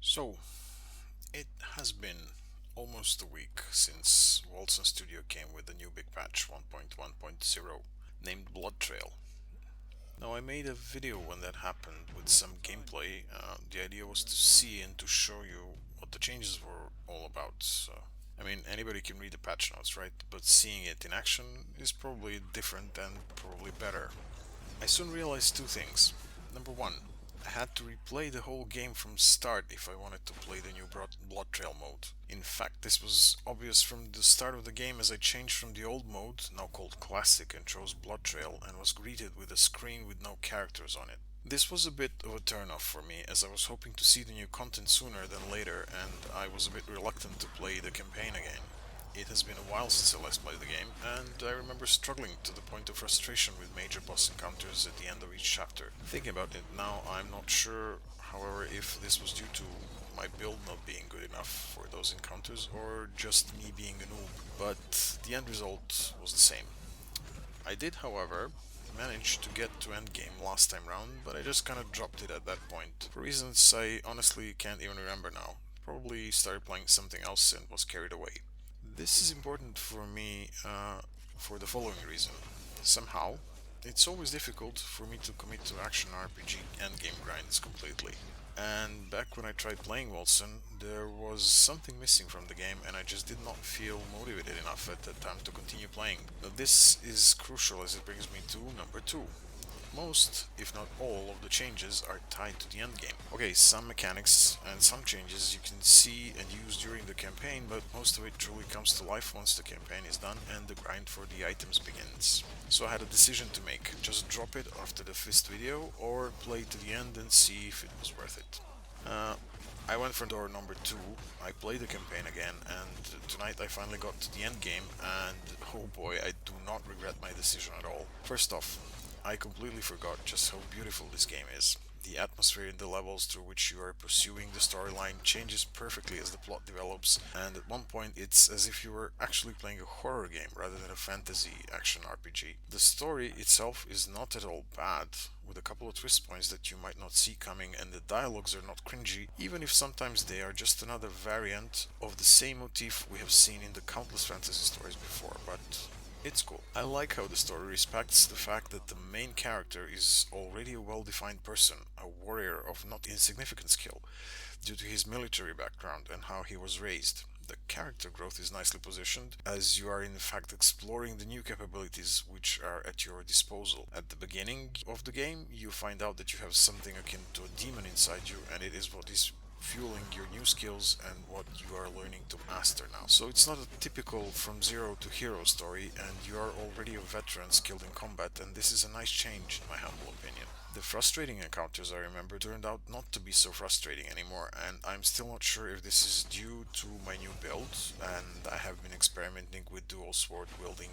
So, it has been almost a week since Wolcen Studio came with the new big patch 1.1.0 named Bloodtrail. Now, I made a video when that happened with some gameplay. The idea was to see and to show you what the changes were all about. Anybody can read the patch notes, right? But seeing it in action is probably different and probably better. I soon realized two things. Number one, I had to replay the whole game from start if I wanted to play the new Blood Trail mode. In fact, this was obvious from the start of the game as I changed from the old mode, now called Classic, and chose Blood Trail and was greeted with a screen with no characters on it. This was a bit of a turn-off for me as I was hoping to see the new content sooner than later and I was a bit reluctant to play the campaign again. It has been a while since I last played the game, and I remember struggling to the point of frustration with major boss encounters at the end of each chapter. Thinking about it now, I'm not sure, however, if this was due to my build not being good enough for those encounters or just me being a noob, but the end result was the same. I did, however, manage to get to endgame last time round, but I just kinda dropped it at that point, for reasons I honestly can't even remember now. Probably started playing something else and was carried away. This is important for me for the following reason. Somehow, it's always difficult for me to commit to action RPG endgame grinds completely. And back when I tried playing Wolcen, there was something missing from the game and I just did not feel motivated enough at that time to continue playing. Now, this is crucial as it brings me to number 2. Most, if not all, of the changes are tied to the endgame. Okay, some mechanics and some changes you can see and use during the campaign, but most of it truly comes to life once the campaign is done and the grind for the items begins. So I had a decision to make, just drop it after the first video or play to the end and see if it was worth it. Uh, I went for door number 2, I played the campaign again, and tonight I finally got to the end game, and oh boy, I do not regret my decision at all. First off, I completely forgot just how beautiful this game is. The atmosphere in the levels through which you are pursuing the storyline changes perfectly as the plot develops, and at one point it's as if you were actually playing a horror game rather than a fantasy action RPG. The story itself is not at all bad, with a couple of twist points that you might not see coming, and the dialogues are not cringy, even if sometimes they are just another variant of the same motif we have seen in the countless fantasy stories before, but it's cool. I like how the story respects the fact that the main character is already a well-defined person, a warrior of not insignificant skill, due to his military background and how he was raised. The character growth is nicely positioned, as you are in fact exploring the new capabilities which are at your disposal. At the beginning of the game, you find out that you have something akin to a demon inside you, and it is what is fueling your new skills and what you are learning to master now. So it's not a typical from zero to hero story, and you are already a veteran skilled in combat, and this is a nice change in my humble opinion. The frustrating encounters I remember turned out not to be so frustrating anymore, and I'm still not sure if this is due to my new build, and I have been experimenting with dual sword wielding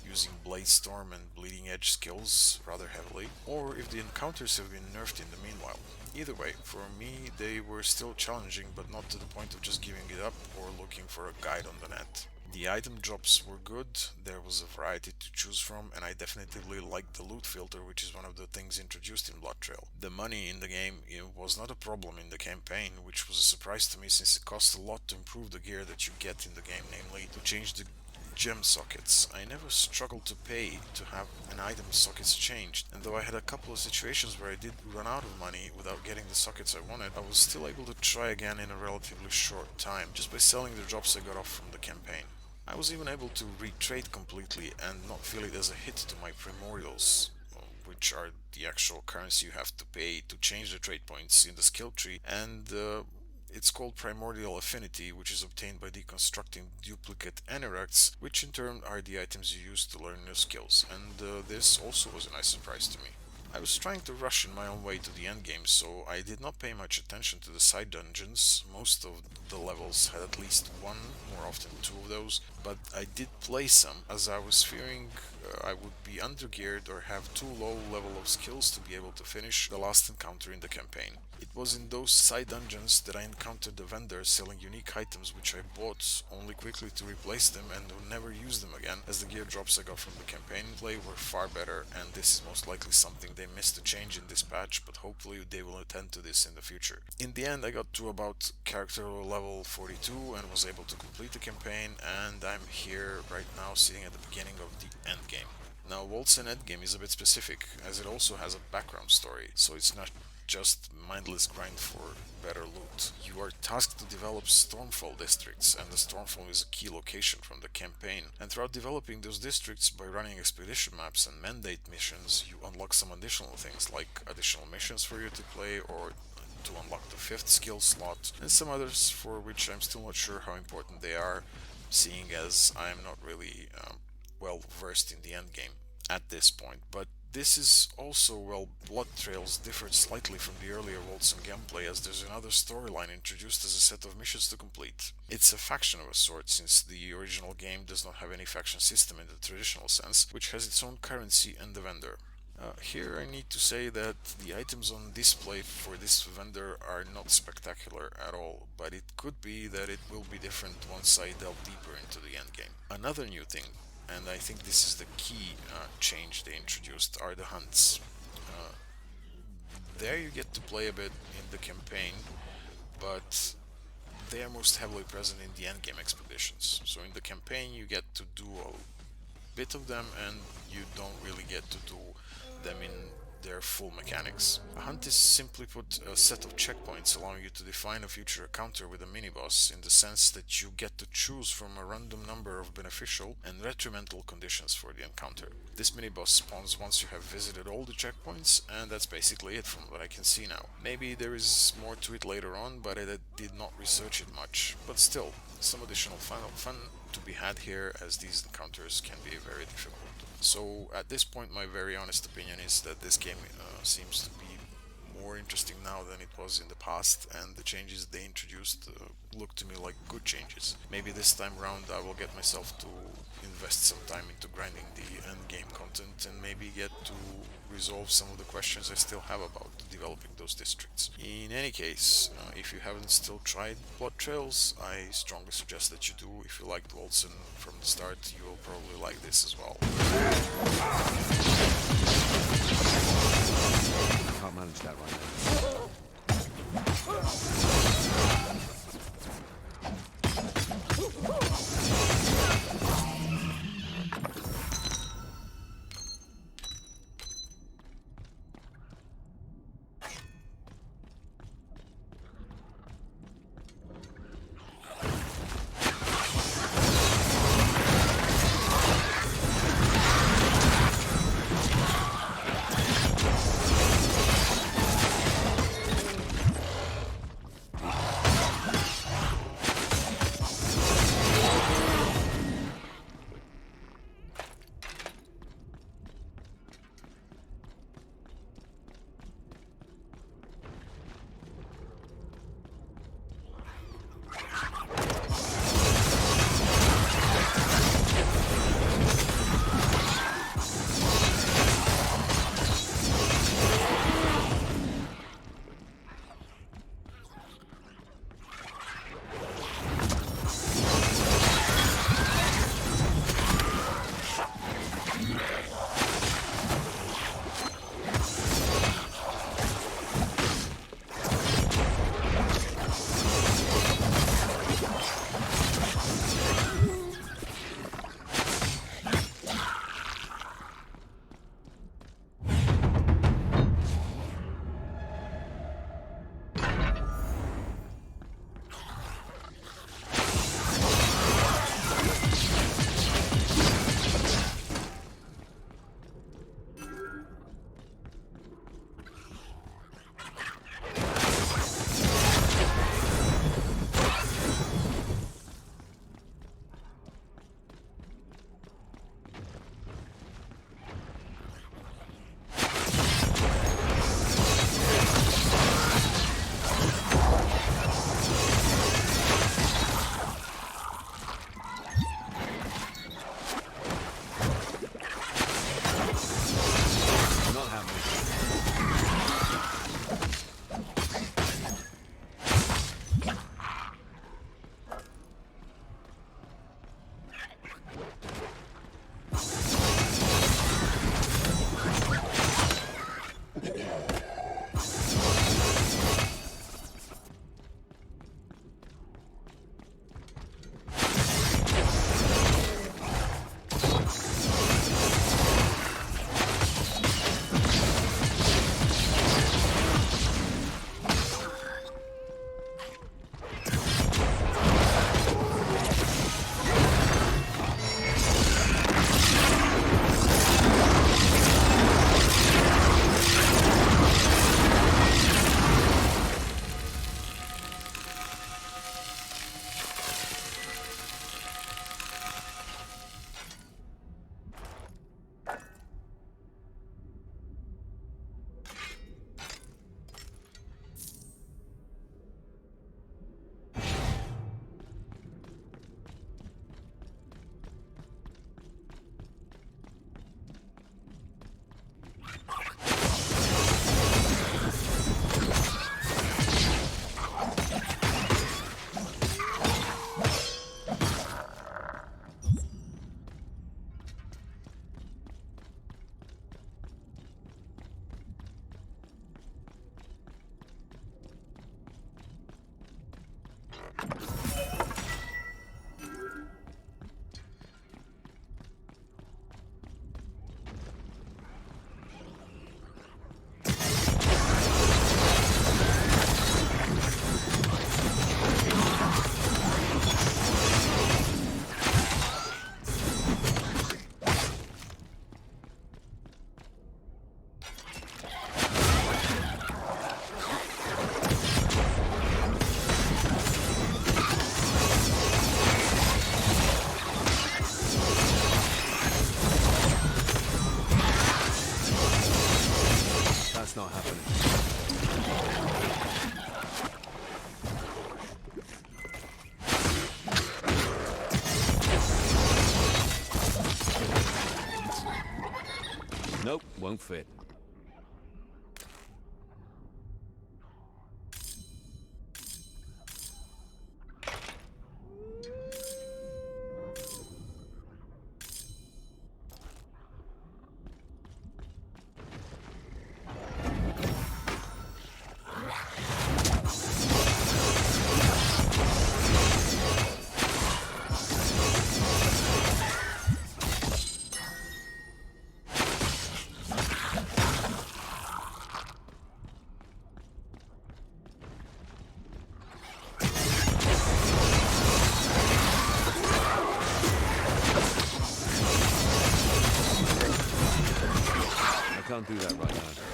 using Blade Storm and Bleeding Edge skills rather heavily, or if the encounters have been nerfed in the meanwhile. Either way, for me they were still challenging, but not to the point of just giving it up or looking for a guide on the net. The item drops were good, there was a variety to choose from, and I definitely liked the loot filter, which is one of the things introduced in Blood Trail. The money in the game was not a problem in the campaign, which was a surprise to me since it costs a lot to improve the gear that you get in the game, namely to change the gem sockets. I never struggled to pay to have an item sockets changed, and though I had a couple of situations where I did run out of money without getting the sockets I wanted, I was still able to try again in a relatively short time, just by selling the drops I got off from the campaign. I was even able to retrade completely and not feel it as a hit to my primordials, which are the actual currency you have to pay to change the trade points in the skill tree, and it's called Primordial Affinity, which is obtained by deconstructing duplicate anoraks, which in turn are the items you use to learn new skills, and this also was a nice surprise to me. I was trying to rush in my own way to the endgame, so I did not pay much attention to the side dungeons. Most of the levels had at least one, more often two of those, but I did play some, as I was fearing I would be undergeared or have too low level of skills to be able to finish the last encounter in the campaign. It was in those side dungeons that I encountered the vendors selling unique items which I bought only quickly to replace them and would never use them again, as the gear drops I got from the campaign play were far better, and this is most likely something they missed to change in this patch, but hopefully they will attend to this in the future. In the end, I got to about character level 42 and was able to complete the campaign, and I'm here right now sitting at the beginning of the endgame. Now, Wolcen Endgame is a bit specific, as it also has a background story, so it's not just mindless grind for better loot. You are tasked to develop Stormfall districts, and the Stormfall is a key location from the campaign. And throughout developing those districts by running expedition maps and mandate missions, you unlock some additional things, like additional missions for you to play, or to unlock the 5th skill slot, and some others for which I'm still not sure how important they are, seeing as I'm not really well versed in the endgame at this point. But this is also, well, Bloodtrails differed slightly from the earlier Wolcen gameplay, as there's another storyline introduced as a set of missions to complete. It's a faction of a sort, since the original game does not have any faction system in the traditional sense, which has its own currency and the vendor. Here I need to say that the items on display for this vendor are not spectacular at all, but it could be that it will be different once I delve deeper into the endgame. Another new thing, and I think this is the key change they introduced, are the hunts. Uh, there you get to play a bit in the campaign, but they are most heavily present in the endgame expeditions. So in the campaign you get to do a bit of them, and you don't really get to do them in their full mechanics. A hunt is simply put a set of checkpoints allowing you to define a future encounter with a mini-boss, in the sense that you get to choose from a random number of beneficial and detrimental conditions for the encounter. This mini-boss spawns once you have visited all the checkpoints, and that's basically it from what I can see now. Maybe there is more to it later on, but I did not research it much. But still, some additional fun to be had here, as these encounters can be very difficult. So at this point, my very honest opinion is that this game seems to be more interesting now than it was in the past, and the changes they introduced look to me like good changes. Maybe this time around I will get myself to invest some time into grinding the end game content, and maybe get to resolve some of the questions I still have about developing those districts. In any case, if you haven't still tried Bloodtrails, I strongly suggest that you do. If you liked Wolcen from the start, you will probably like this as well. I can't manage that right now. won't fit. I can't do that right now.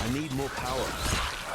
I need more power.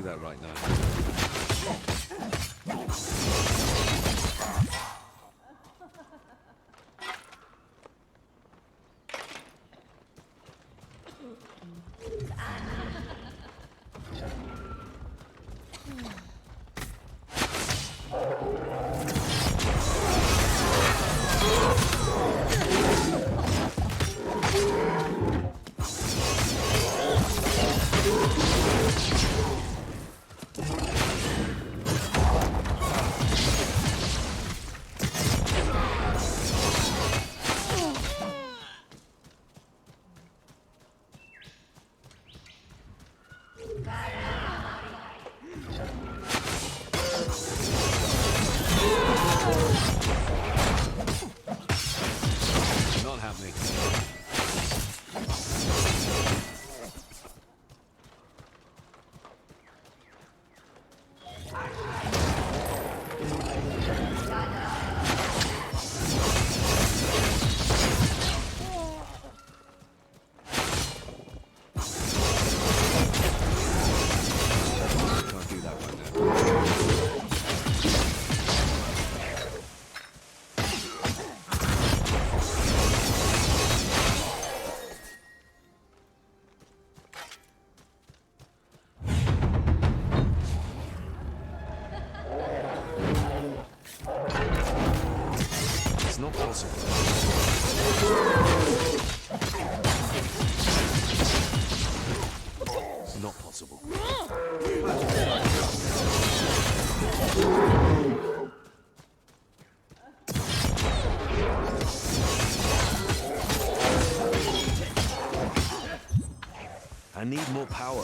that right now. Not happening. Can't do that right now. It's not possible. It's not possible. I need more power.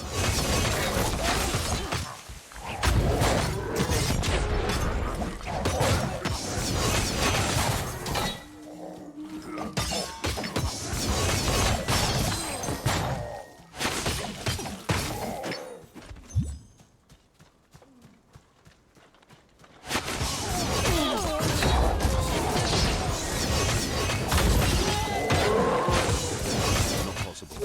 Not possible.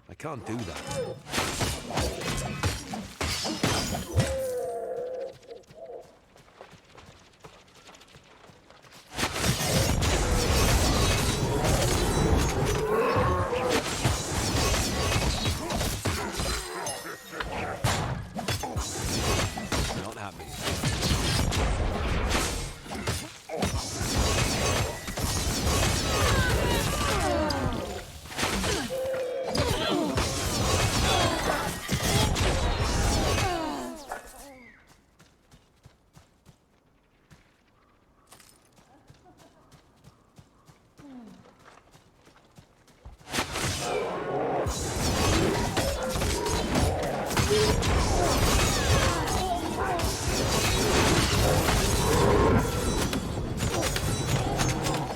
I can't do that. Not happening.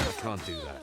I can't do that.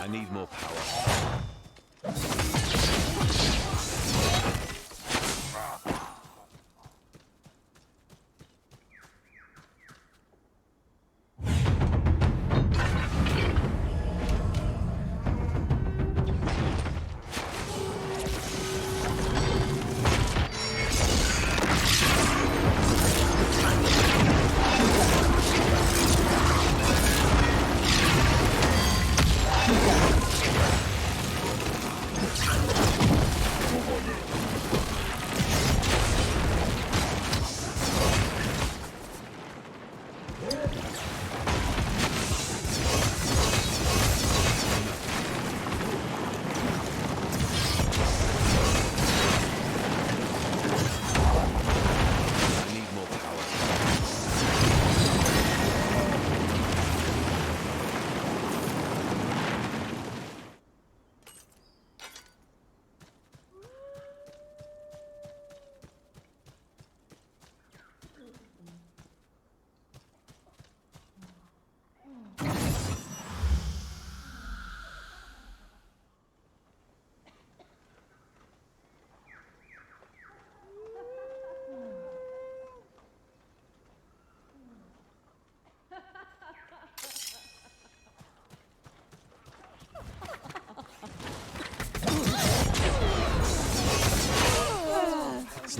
I need more power.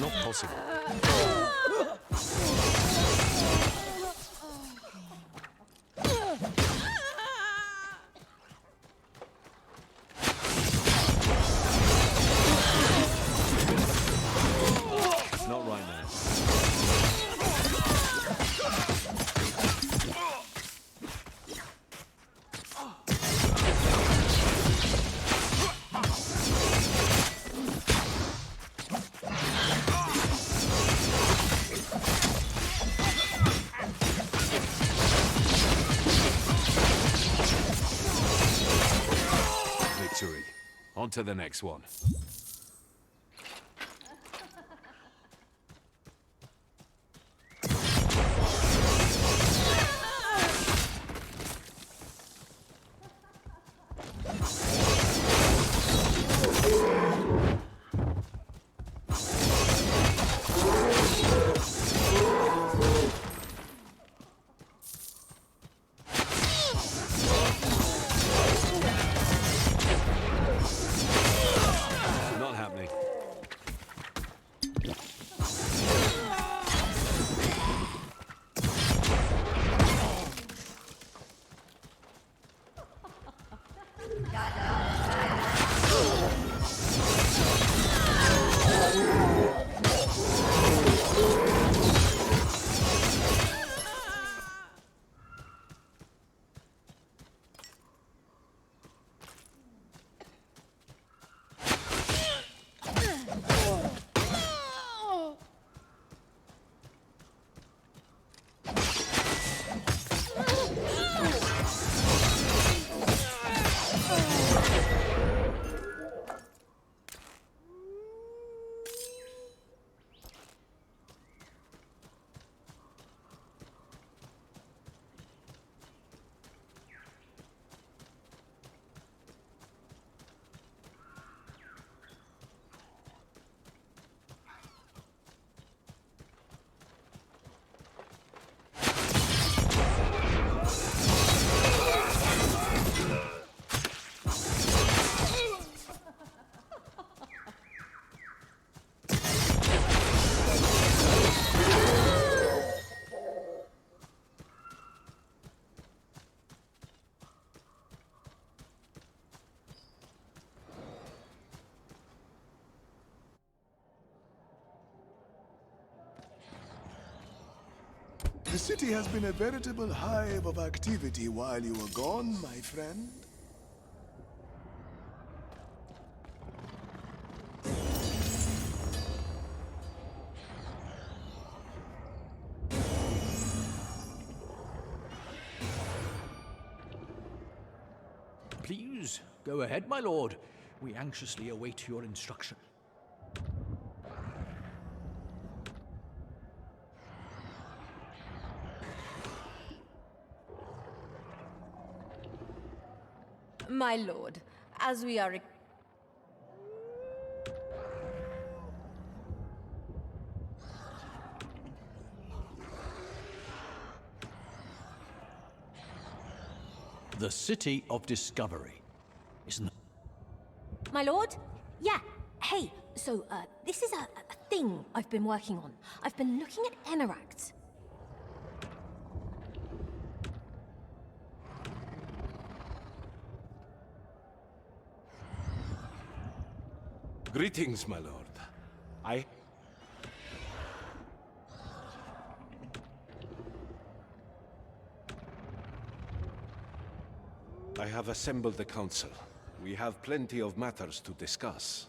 It's not possible. Not right now. Victory. On to the next one. Not happening. The city has been a veritable hive of activity while you were gone, my friend. Please, go ahead, my lord. We anxiously await your instruction. My lord, as we are... The City of Discovery. Isn't... My lord? Yeah. Hey, so, this is a thing I've been working on. I've been looking at Enaracts. Greetings, my lord. I have assembled the council. We have plenty of matters to discuss.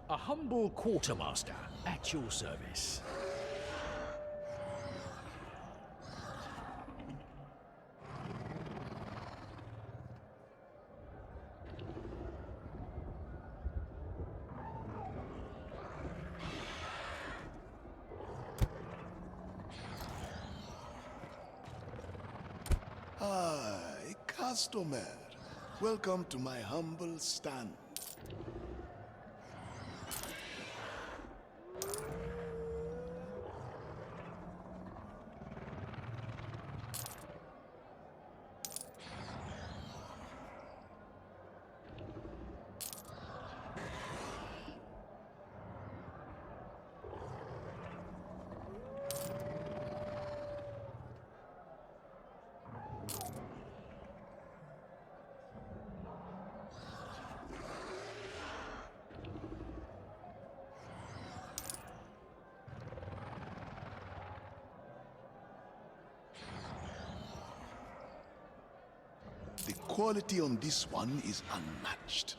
A humble quartermaster at your service. Hi, customer. Welcome to my humble stand. The quality on this one is unmatched.